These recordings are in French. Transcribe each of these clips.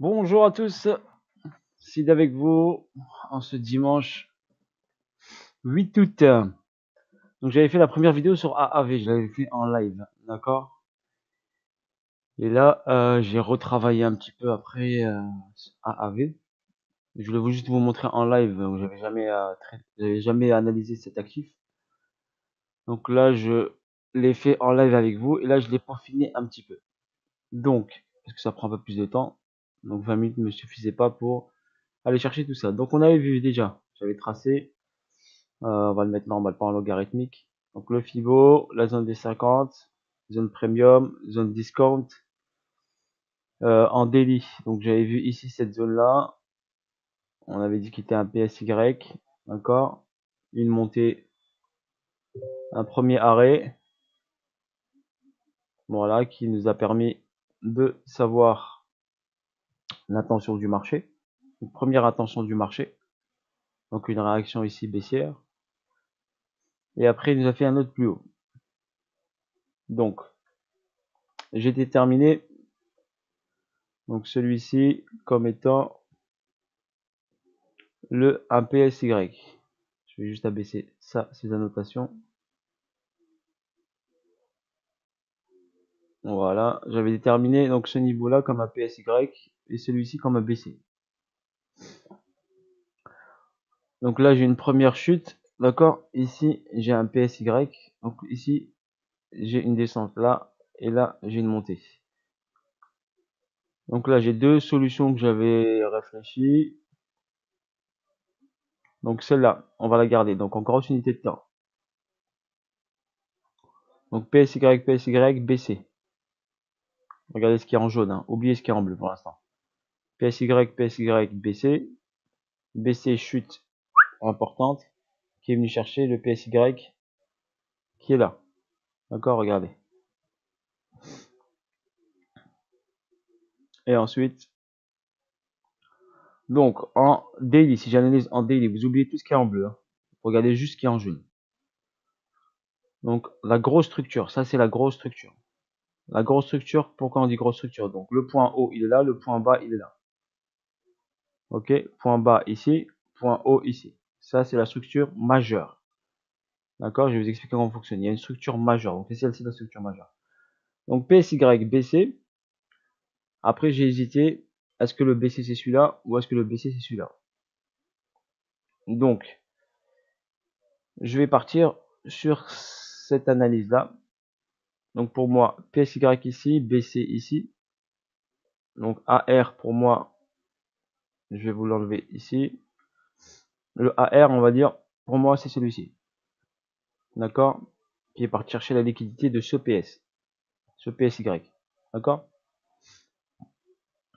Bonjour à tous, Sid avec vous en ce dimanche 8 août. Donc j'avais fait la première vidéo sur AAV, je l'avais fait en live, d'accord. Et là, j'ai retravaillé un petit peu après AAV. Je voulais juste vous montrer en live, j'avais jamais analysé cet actif. Donc là, je l'ai fait en live avec vous et là, je l'ai peaufiné un petit peu. Donc, parce que ça prend un peu plus de temps, donc 20 minutes ne me suffisaient pas pour aller chercher tout ça. Donc on avait vu déjà, j'avais tracé. On va le mettre normal, pas en logarithmique. Donc le FIBO, la zone des 50, zone premium, zone discount, en daily. Donc j'avais vu ici cette zone-là. On avait dit qu'il était un PSY, d'accord. Une montée, un premier arrêt, voilà, qui nous a permis de savoir l'intention du marché. Une première intention du marché. Donc une réaction ici baissière. Et après, il nous a fait un autre plus haut. Donc, j'ai déterminé donc celui-ci comme étant un PSY. Je vais juste abaisser ça, ces annotations. Voilà, j'avais déterminé donc ce niveau-là comme un PSY et celui-ci comme un BC. Donc là, j'ai une première chute, d'accord. Ici, j'ai un PSY. Donc ici, j'ai une descente là et là, j'ai une montée. Donc là, j'ai deux solutions que j'avais réfléchi. Donc celle-là, on va la garder. Donc en grosse unité de temps. Donc PSY, PSY, BC. Regardez ce qui est en jaune, hein. Oubliez ce qui est en bleu pour l'instant. PSY, PSY, BC. BC chute importante qui est venu chercher le PSY qui est là. D'accord, regardez. Et ensuite, donc en daily, si j'analyse en daily, vous oubliez tout ce qui est en bleu. Hein. Regardez juste ce qui est en jaune. Donc la grosse structure, ça c'est la grosse structure. La grosse structure, pourquoi on dit grosse structure? Donc le point haut il est là, le point bas il est là. Ok, point bas ici, point haut ici. Ça c'est la structure majeure. D'accord, je vais vous expliquer comment fonctionne. Il y a une structure majeure, donc c'est celle-ci la structure majeure. Donc PSY, BC. Après j'ai hésité, est-ce que le BC c'est celui-là ou est-ce que le BC c'est celui-là? Donc je vais partir sur cette analyse-là. Donc pour moi, PSY ici, BC ici. Donc AR pour moi, je vais vous l'enlever ici. Le AR, on va dire, pour moi c'est celui-ci. D'accord? Qui est parti chercher la liquidité de ce PS. Ce PSY. D'accord?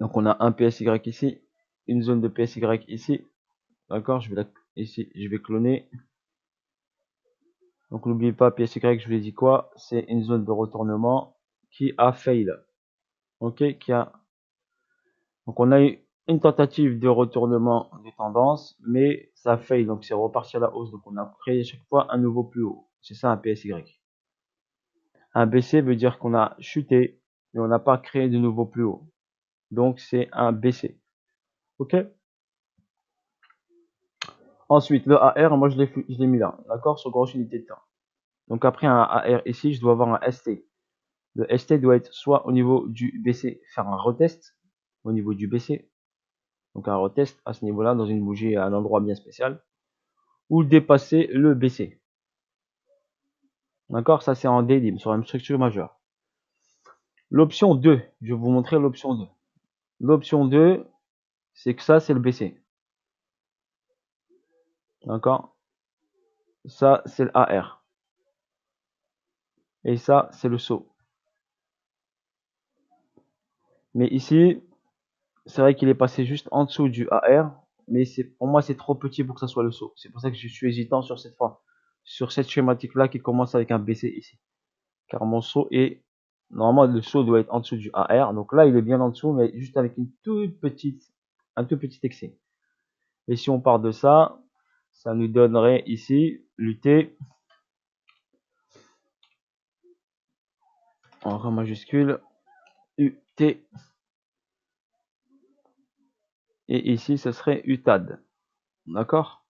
Donc on a un PSY ici, une zone de PSY ici. D'accord? Ici, je vais cloner. Donc n'oubliez pas, PSY, je vous ai dit quoi? C'est une zone de retournement qui a fail. Ok? Donc on a eu une tentative de retournement de tendance, mais ça a fail, donc c'est reparti à la hausse. Donc on a créé à chaque fois un nouveau plus haut. C'est ça un PSY. Un BC veut dire qu'on a chuté, mais on n'a pas créé de nouveau plus haut. Donc c'est un BC. Ok? Ensuite, le AR, moi je l'ai mis là, d'accord? Sur grosse unité de temps. Donc après un AR ici, je dois avoir un ST. Le ST doit être soit au niveau du BC, faire un retest au niveau du BC. Donc un retest à ce niveau-là, dans une bougie à un endroit bien spécial. Ou dépasser le BC. D'accord? Ça c'est en daily, sur une structure majeure. L'option 2, je vais vous montrer l'option 2. L'option 2, c'est que ça c'est le BC. D'accord? Ça c'est le AR. Et ça c'est le saut. Mais ici, c'est vrai qu'il est passé juste en dessous du AR, mais pour moi c'est trop petit pour que ça soit le saut. C'est pour ça que je suis hésitant sur cette schématique là qui commence avec un BC ici. Car mon saut est, normalement le saut doit être en dessous du AR, donc là il est bien en dessous, mais juste avec un tout petit excès. Et si on part de ça, ça nous donnerait ici l'UT en majuscule, UT Et ici, ce serait UTAD. D'accord?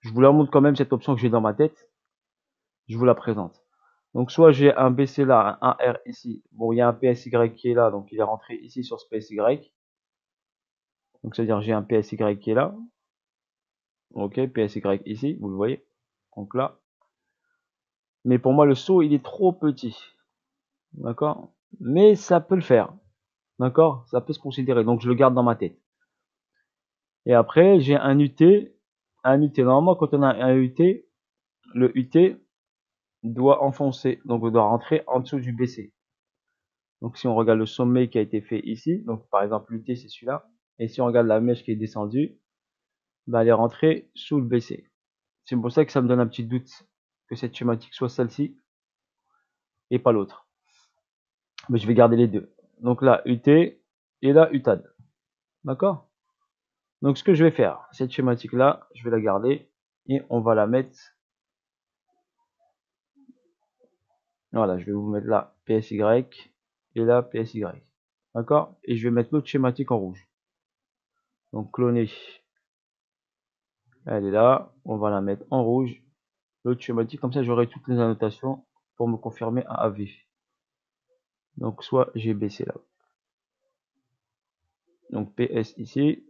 Je vous la montre quand même, cette option que j'ai dans ma tête. Je vous la présente. Donc, soit j'ai un BC là, un R ici. Bon, il y a un PSY qui est là, donc il est rentré ici sur ce PSY. Donc, c'est-à-dire j'ai un PSY qui est là. Ok, PSY ici, vous le voyez. Donc là. Mais pour moi, le saut, il est trop petit. D'accord? Mais ça peut le faire. D'accord? Ça peut se considérer. Donc, je le garde dans ma tête. Et après, j'ai un UT. Un UT. Normalement, quand on a un UT, le UT doit enfoncer. Donc, on doit rentrer en dessous du BC. Donc, si on regarde le sommet qui a été fait ici, donc par exemple, l'UT, c'est celui-là. Et si on regarde la mèche qui est descendue, bah, elle est rentrée sous le BC. C'est pour ça que ça me donne un petit doute que cette schématique soit celle-ci et pas l'autre. Mais je vais garder les deux. Donc là, UT et là, UTAD. D'accord? Donc, ce que je vais faire, cette schématique-là, je vais la garder et on va la mettre. Voilà, je vais vous mettre là PSY et là PSY. D'accord? Et je vais mettre l'autre schématique en rouge. Donc, cloner. Elle est là. On va la mettre en rouge. L'autre schématique, comme ça, j'aurai toutes les annotations pour me confirmer à AV. Donc, soit j'ai baissé là. Donc, PS ici.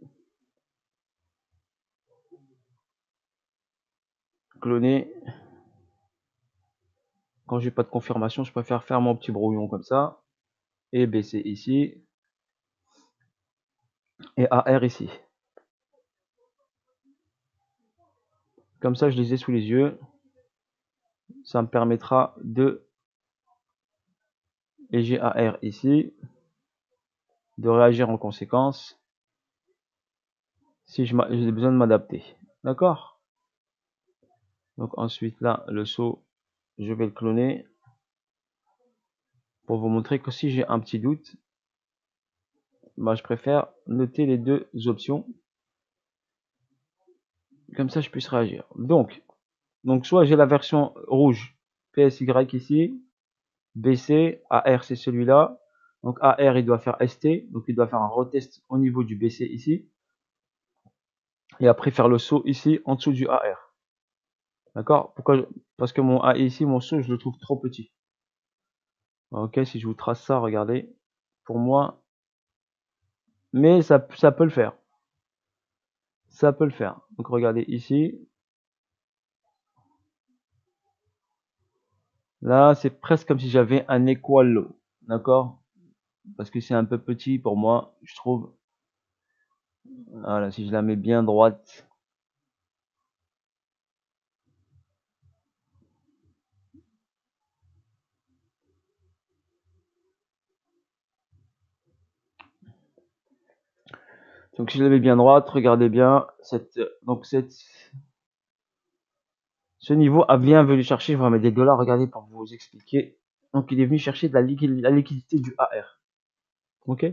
Cloner. Quand j'ai pas de confirmation, je préfère faire mon petit brouillon comme ça. Et baisser ici. Et AR ici. Comme ça, je les ai sous les yeux. Ça me permettra de, et j'ai AR ici, de réagir en conséquence si j'ai besoin de m'adapter. D'accord? Donc ensuite là, le saut, je vais le cloner pour vous montrer que si j'ai un petit doute, bah, je préfère noter les deux options. Comme ça, je puisse réagir. Donc soit j'ai la version rouge, PSY ici, BC, AR c'est celui-là. Donc AR il doit faire ST, donc il doit faire un retest au niveau du BC ici. Et après faire le saut ici en dessous du AR. D'accord? Pourquoi? Parce que mon A ici, mon saut, je le trouve trop petit. Ok, si je vous trace ça, regardez. Pour moi, mais ça peut le faire. Ça peut le faire. Donc regardez ici. Là, c'est presque comme si j'avais un equal. D'accord? Parce que c'est un peu petit pour moi, je trouve. Voilà, si je la mets bien droite. Donc si je la mets bien droite, regardez bien. Ce niveau a bien venu chercher, je vais mettre des dollars, regardez pour vous expliquer. Donc il est venu chercher de la liquidité du AR. Ok?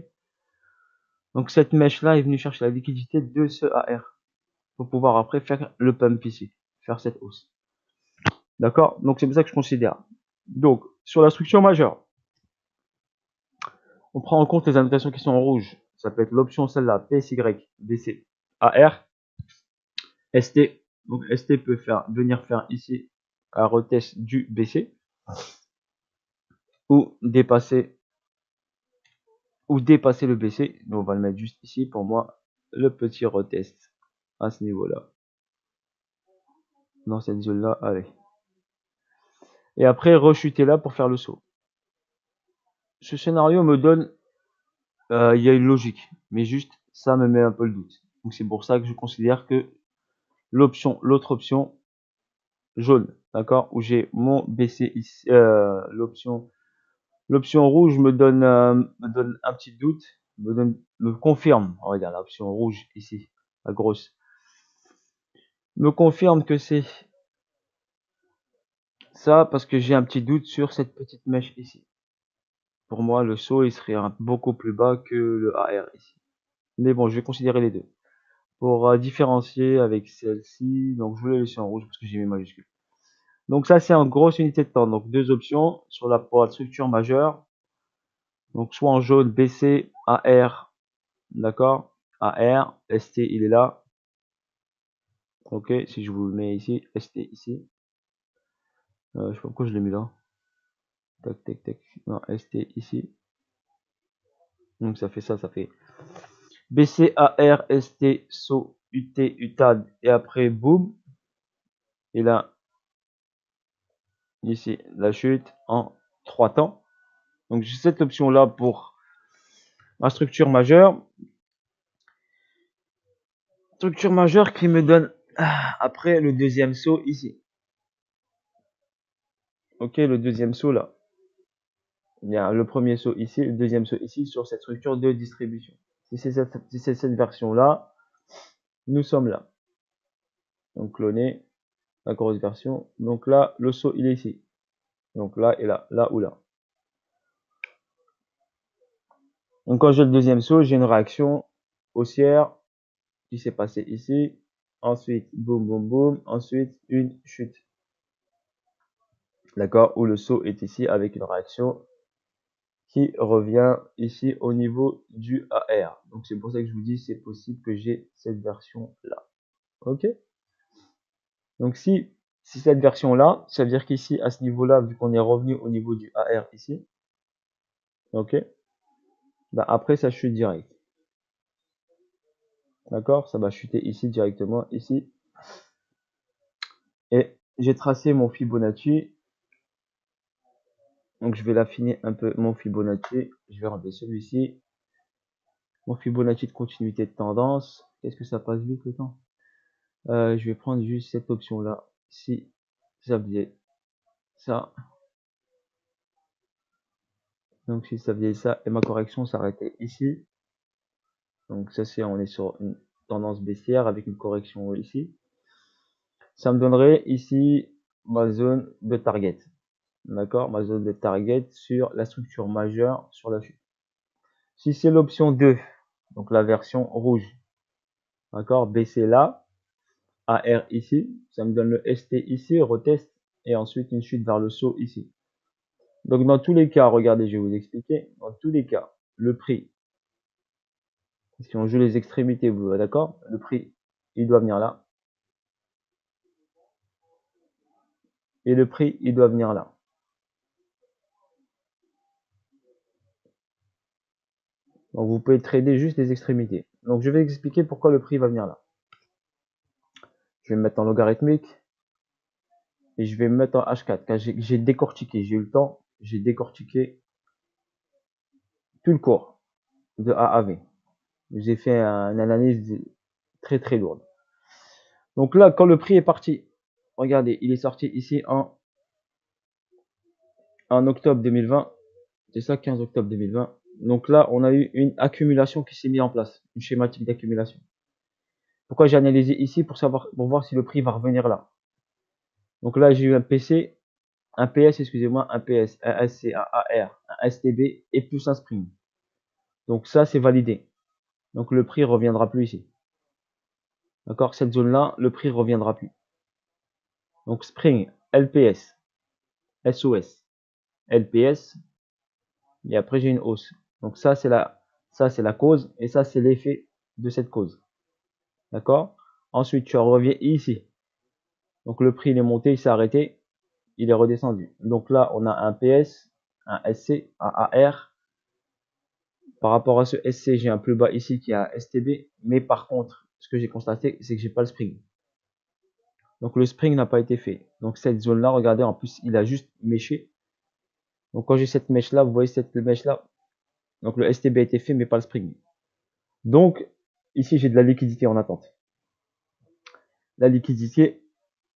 Donc cette mèche là est venue chercher la liquidité de ce AR pour pouvoir après faire le pump ici, faire cette hausse. D'accord? Donc c'est pour ça que je considère. Donc sur la structure majeure, on prend en compte les annotations qui sont en rouge. Ça peut être l'option celle-là, PSY, BC, AR, ST. Donc ST peut venir faire ici un retest du BC ou dépasser le BC. Donc on va le mettre juste ici pour moi, le petit retest à ce niveau-là. Dans cette zone-là, allez. Et après rechuter là pour faire le saut. Ce scénario me donne, il y a une logique, mais juste ça me met un peu le doute. Donc c'est pour ça que je considère que l'autre option jaune, d'accord, où j'ai mon BC ici, l'option rouge me donne un petit doute, me confirme, on va dire l'option rouge ici, la grosse, me confirme que c'est ça parce que j'ai un petit doute sur cette petite mèche ici. Pour moi, le saut il serait beaucoup plus bas que le AR ici. Mais bon, je vais considérer les deux. Pour différencier avec celle-ci, donc je voulais laisser en rouge parce que j'ai mis majuscule. Donc ça, c'est en grosse unité de temps. Donc deux options pour la structure majeure. Donc soit en jaune BC, AR, d'accord. AR, ST il est là. Ok, si je vous le mets ici, ST ici. Je sais pas pourquoi je l'ai mis là. Tac, tac, tac. Non, ST ici. Donc ça fait ça, ça fait BC, AR, ST, SO, UT, UTAD. Et après, boum. Et là, ici, la chute en 3 temps. Donc j'ai cette option là pour ma structure majeure. Structure majeure qui me donne après le deuxième saut ici. Ok, le deuxième saut là. Il y a le premier saut ici, le deuxième saut ici sur cette structure de distribution. Si c'est cette version là, nous sommes là. Donc cloner la grosse version. Donc là, le saut il est ici. Donc là et là, là ou là. Donc quand j'ai le deuxième saut, j'ai une réaction haussière qui s'est passée ici. Ensuite, boum, boum, boum. Ensuite, une chute. D'accord, où le saut est ici avec une réaction qui revient ici au niveau du AR. Donc c'est pour ça que je vous dis c'est possible que j'ai cette version là. Ok. Donc si cette version là, ça veut dire qu'ici à ce niveau là, vu qu'on est revenu au niveau du AR ici, ok, bah après ça chute direct. D'accord, ça va chuter ici directement ici. Et j'ai tracé mon Fibonacci. Donc je vais l'affiner un peu mon Fibonacci. Je vais enlever celui-ci. Mon Fibonacci de continuité de tendance. Qu'est-ce que ça passe vite le temps? Je vais prendre juste cette option là. Si ça faisait ça. Donc si ça faisait ça et ma correction s'arrêtait ici. Donc ça c'est on est sur une tendance baissière avec une correction ici. Ça me donnerait ici ma zone de target. D'accord, ma zone de target sur la structure majeure sur la chute. Si c'est l'option 2, donc la version rouge, d'accord, baisser là, AR ici, ça me donne le ST ici, retest, et ensuite une chute vers le saut ici. Donc dans tous les cas, regardez, je vais vous expliquer, dans tous les cas, le prix, si on joue les extrémités, vous d'accord, le prix, il doit venir là, et le prix, il doit venir là. Donc vous pouvez trader juste les extrémités. Donc je vais expliquer pourquoi le prix va venir là. Je vais me mettre en logarithmique, et je vais me mettre en H4, car j'ai décortiqué, j'ai eu le temps, j'ai décortiqué tout le cours de A à V. J'ai fait une analyse très très lourde. Donc là, quand le prix est parti, regardez, il est sorti ici en octobre 2020. C'est ça, 15 octobre 2020. Donc là, on a eu une accumulation qui s'est mise en place, une schématique d'accumulation. Pourquoi j'ai analysé ici pour voir si le prix va revenir là. Donc là, j'ai eu un PC, un PS, excusez-moi, un PS, un SC, un AR, un STB et plus un spring. Donc ça, c'est validé. Donc le prix reviendra plus ici. D'accord, cette zone-là, le prix reviendra plus. Donc spring, LPS, SOS, LPS, et après j'ai une hausse. Donc ça c'est la cause et ça c'est l'effet de cette cause. D'accord? Ensuite tu reviens ici. Donc le prix il est monté, il s'est arrêté, il est redescendu. Donc là on a un PS, un SC, un AR. Par rapport à ce SC, j'ai un plus bas ici qui est un STB, mais par contre, ce que j'ai constaté, c'est que j'ai pas le spring. Donc le spring n'a pas été fait. Donc cette zone là, regardez, en plus il a juste méché. Donc quand j'ai cette mèche là, vous voyez cette mèche là. Donc le STB a été fait, mais pas le spring. Donc ici j'ai de la liquidité en attente. La liquidité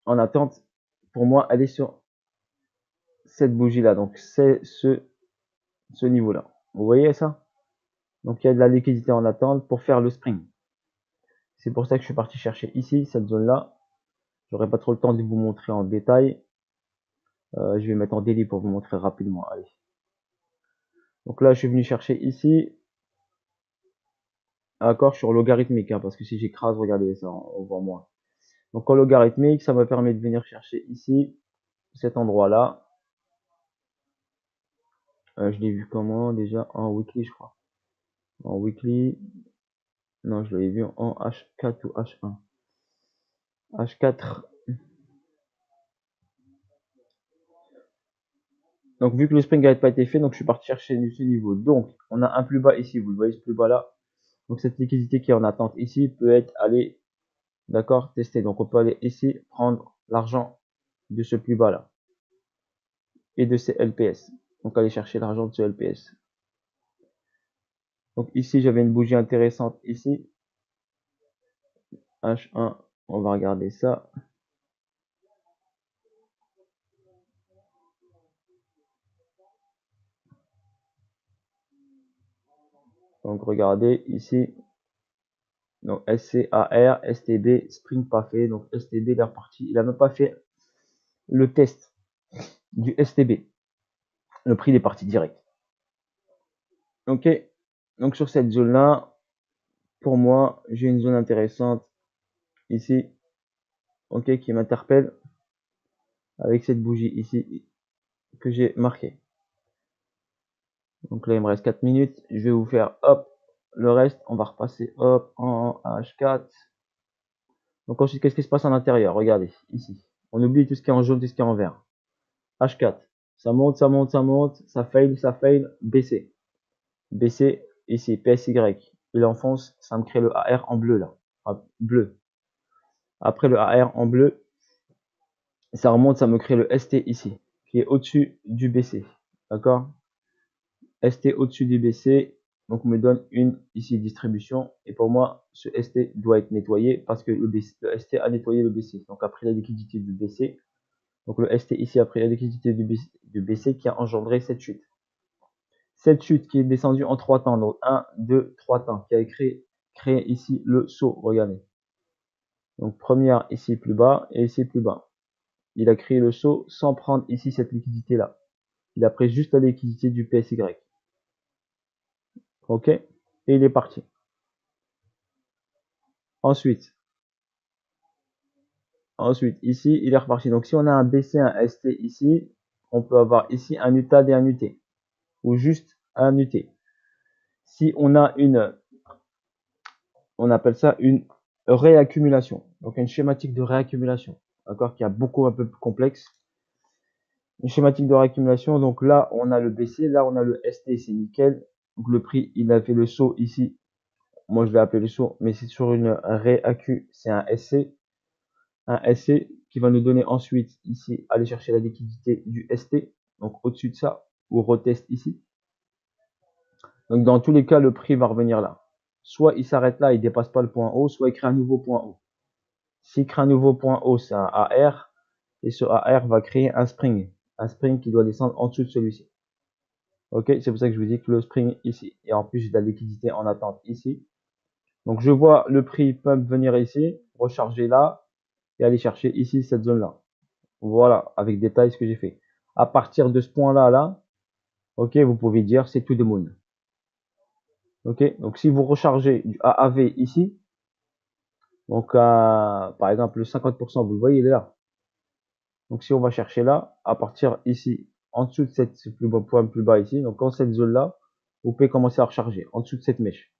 en attente, pour moi, elle est sur cette bougie là. Donc c'est ce niveau là. Vous voyez ça? Donc il y a de la liquidité en attente pour faire le spring. C'est pour ça que je suis parti chercher ici cette zone là. J'aurai pas trop le temps de vous montrer en détail. Je vais mettre en daily pour vous montrer rapidement. Allez. Donc là je suis venu chercher ici. D'accord, sur logarithmique, hein, parce que si j'écrase, regardez ça, on voit moins. Donc en logarithmique, ça me permet de venir chercher ici, cet endroit-là. Je l'ai vu comment déjà? En weekly, je crois. En weekly. Non, je l'avais vu en H4 ou H1. H4. Donc, vu que le spring n'avait pas été fait, donc je suis parti chercher ce niveau. Donc, on a un plus bas ici. Vous le voyez, ce plus bas là. Donc, cette liquidité qui est en attente ici peut être allée, d'accord, tester. Donc, on peut aller ici prendre l'argent de ce plus bas là et de ces LPS. Donc, aller chercher l'argent de ce LPS. Donc, ici, j'avais une bougie intéressante ici. H1, on va regarder ça. Donc, regardez ici. Donc, SCAR, STB, Spring pas fait. Donc, STB, il est reparti. Il a même pas fait le test du STB. Le prix il est parti direct. Ok. Donc, sur cette zone-là, pour moi, j'ai une zone intéressante ici. Ok, qui m'interpelle avec cette bougie ici que j'ai marquée. Donc là, il me reste 4 minutes. Je vais vous faire, hop, le reste. On va repasser, hop, en H4. Donc ensuite, qu'est-ce qui se passe à l'intérieur? Regardez, ici. On oublie tout ce qui est en jaune, tout ce qui est en vert. H4. Ça monte, ça monte, ça monte. Ça fail. BC. BC, ici, PSY. Il enfonce, ça me crée le AR en bleu, là. Ah, bleu. Après le AR en bleu, ça remonte, ça me crée le ST ici, qui est au-dessus du BC. D'accord? ST au-dessus du BC, donc me donne une ici distribution. Et pour moi, ce ST doit être nettoyé parce que le ST a nettoyé le BC. Donc après la liquidité du BC, donc le ST ici après la liquidité du BC qui a engendré cette chute. Cette chute qui est descendue en 3 temps, donc 1, 2, 3 temps, qui a créé ici le saut, regardez. Donc première ici plus bas et ici plus bas. Il a créé le saut sans prendre ici cette liquidité là. Il a pris juste la liquidité du PSY. Ok? Et il est parti. Ensuite, ici, il est reparti. Donc, si on a un BC, un ST ici, on peut avoir ici un UTAD et un UT. Ou juste un UT. Si on a on appelle ça une réaccumulation. Donc, une schématique de réaccumulation. D'accord? Qui est beaucoup un peu plus complexe. Une schématique de réaccumulation. Donc là, on a le BC. Là, on a le ST. C'est nickel. Donc, le prix, il a fait le saut ici. Moi, je l'ai appelé le saut. Mais c'est sur une réaccu. C'est un SC. Un SC qui va nous donner ensuite ici, aller chercher la liquidité du ST, donc au-dessus de ça, ou retest ici. Donc dans tous les cas, le prix va revenir là. Soit il s'arrête là, il dépasse pas le point haut, soit il crée un nouveau point haut. S'il crée un nouveau point haut, c'est un AR, et ce AR va créer un spring qui doit descendre en dessous de celui-ci. Ok, c'est pour ça que je vous dis que le spring ici, et en plus j'ai de la liquidité en attente ici. Donc je vois le prix pump venir ici, recharger là, et aller chercher ici cette zone-là. Voilà, avec détail ce que j'ai fait. À partir de ce point-là, là, ok, vous pouvez dire c'est tout the moon. Ok, donc si vous rechargez du AAV ici, donc par exemple le 50%, vous le voyez, il est là. Donc si on va chercher là, à partir ici, en dessous de cette plus bas point plus bas ici, donc dans cette zone-là, vous pouvez commencer à recharger en dessous de cette mèche.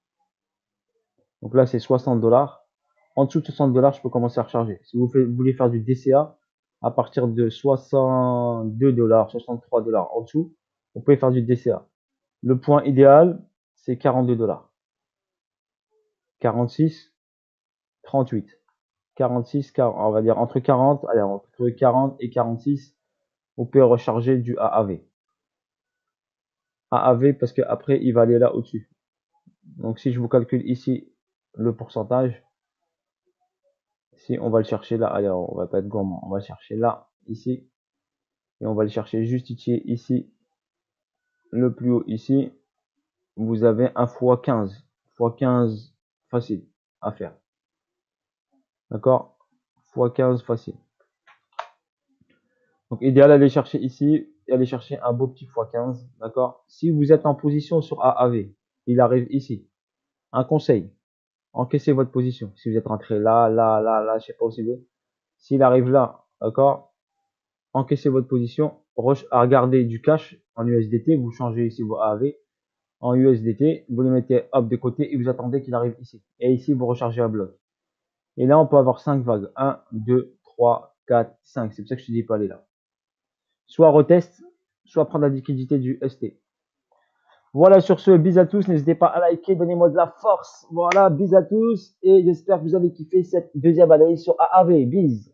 Donc là, c'est 60 $. En dessous de 60 $, je peux commencer à recharger. Si vous voulez faire du DCA, à partir de 62 $, 63 $ en dessous, vous pouvez faire du DCA. Le point idéal, c'est 42 $. 46, 38. 46, on va dire entre 40, allez, entre 40 et 46, vous pouvez recharger du AAV. AAV parce que après il va aller là au-dessus. Donc si je vous calcule ici le pourcentage, si on va le chercher là, allez, on va pas être gourmand, on va le chercher là, ici, et on va le chercher juste ici, le plus haut ici, vous avez un x15, x15 facile à faire. D'accord? x15 facile. Donc idéal aller chercher ici et aller chercher un beau petit x15. D'accord? Si vous êtes en position sur AAV, il arrive ici. Un conseil, encaissez votre position. Si vous êtes rentré là, je sais pas où c'est. S'il arrive là, d'accord? Encaissez votre position, regardez du cash en USDT, vous changez ici vos AAV en USDT. Vous les mettez hop de côté et vous attendez qu'il arrive ici. Et ici, vous rechargez à bloc. Et là, on peut avoir 5 vagues. 1, 2, 3, 4, 5. C'est pour ça que je te dis pas aller là. Soit retest, soit prendre la liquidité du ST. Voilà, sur ce, bis à tous. N'hésitez pas à liker, donnez-moi de la force. Voilà, bis à tous. Et j'espère que vous avez kiffé cette deuxième analyse sur AAV. Bis.